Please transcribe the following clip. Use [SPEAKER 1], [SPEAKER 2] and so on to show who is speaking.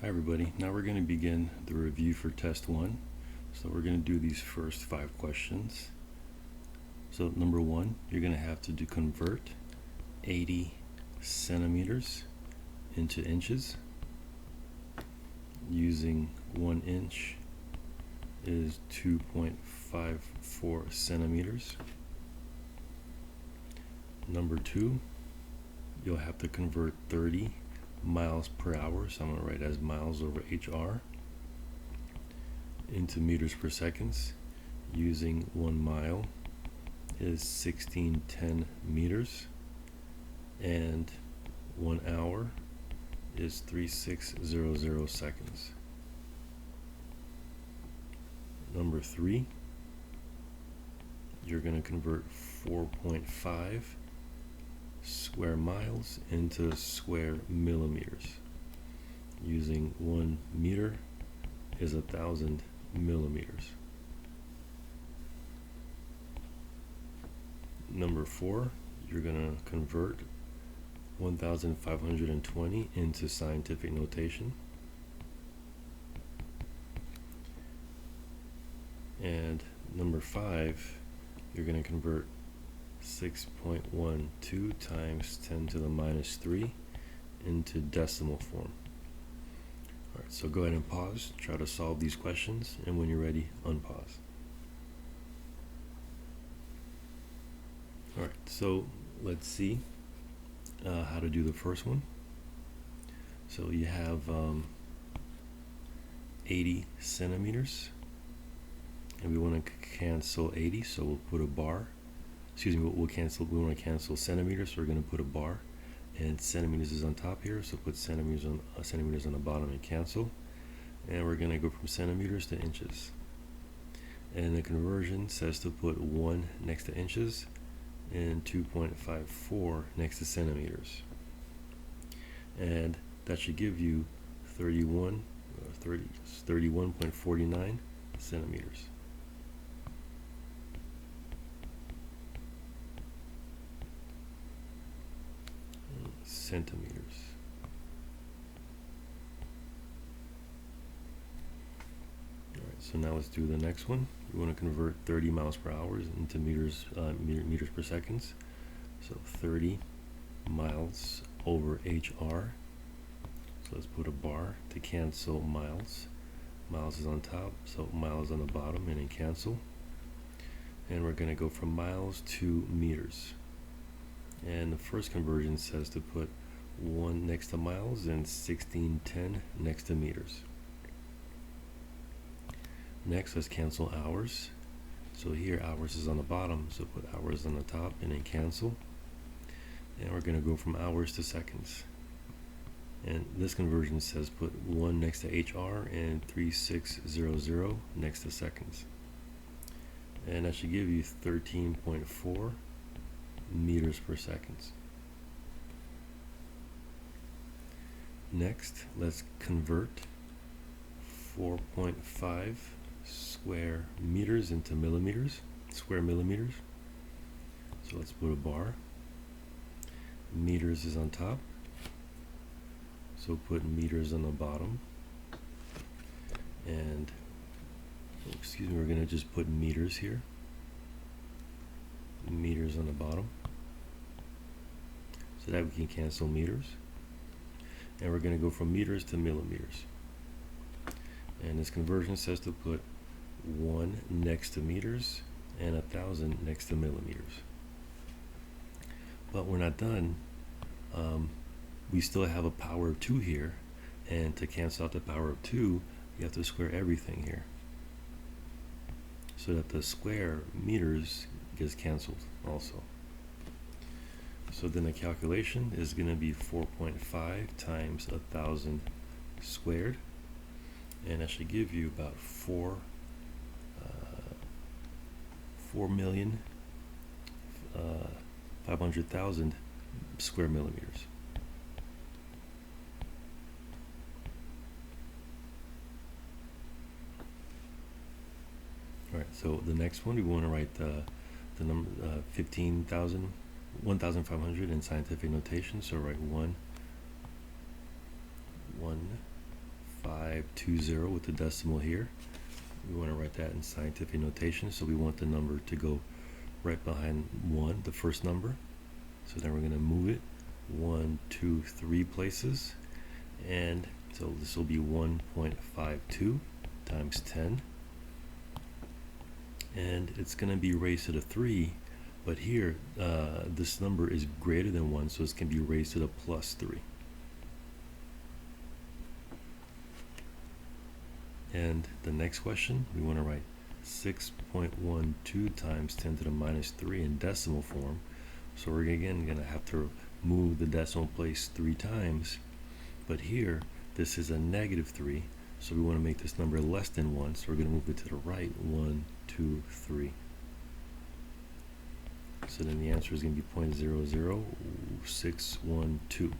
[SPEAKER 1] Hi everybody, now we're going to begin the review for test 1. So we're going to do these first 5 questions. So number 1, you're going to have to convert 80 centimeters into inches. Using 1 inch is 2.54 centimeters. Number 2, you'll have to convert 30 miles per hour, so I'm going to write as miles over HR, into meters per seconds. Using 1 mile is 1610 meters, and 1 hour is 3600 seconds. Number 3, you're going to convert 4.5 square miles into square millimeters. Using 1 meter is 1,000 millimeters. Number 4, you're going to convert 1,520 into scientific notation. And number 5, you're going to convert 6.12 times 10 to the minus 3 into decimal form. Alright, so go ahead and pause, try to solve these questions, and when you're ready, unpause. Alright, so let's see how to do the first one. So you have 80 centimeters, and we want to cancel 80, so we'll put a bar. We want to cancel centimeters, so we're going to put a bar, and centimeters is on top here, so put centimeters on the bottom and cancel. And we're going to go from centimeters to inches. And the conversion says to put 1 next to inches and 2.54 next to centimeters. And that should give you 31.49 centimeters. Centimeters. Alright, so now let's do the next one. We want to convert 30 miles per hour into meters per seconds. So 30 miles over HR. So let's put a bar to cancel miles. Miles is on top, so miles on the bottom, and then cancel. And we're going to go from miles to meters. And the first conversion says to put 1 next to miles and 1610 next to meters. Next, let's cancel hours. So here hours is on the bottom, so put hours on the top and then cancel. And we're going to go from hours to seconds. And this conversion says put 1 next to HR and 3600 next to seconds. And that should give you 13.4 meters per second. Next, let's convert 4.5 square meters into square millimeters. So let's put a bar. Meters is on top, so put meters on the bottom. And we're going to just put meters here. Meters on the bottom, so that we can cancel meters. And we're going to go from meters to millimeters. And this conversion says to put 1 next to meters and 1,000 next to millimeters. But we're not done. We still have a power of 2 here, and to cancel out the power of 2, you have to square everything here, so that the square meters gets canceled also. So then the calculation is going to be 4.5 times 1,000 squared, and that should give you about 4,500,000 square millimeters. All right, so the next one, we want to write the number 1,500 in scientific notation. So write 1 1.520 with the decimal here. We want to write that in scientific notation, so we want the number to go right behind 1, the first number. So then we're going to move it 1, 2, 3 places, and so this will be 1.52 times 10, and it's going to be raised to the 3, but here this number is greater than 1, so it's going to be raised to the plus 3. And the next question, we want to write 6.12 times 10 to the minus 3 in decimal form. So we're again going to have to move the decimal place 3 times. But here, this is a negative 3, so we want to make this number less than 1. So we're going to move it to the right, 1, 2, 3. So then the answer is going to be 0.00612.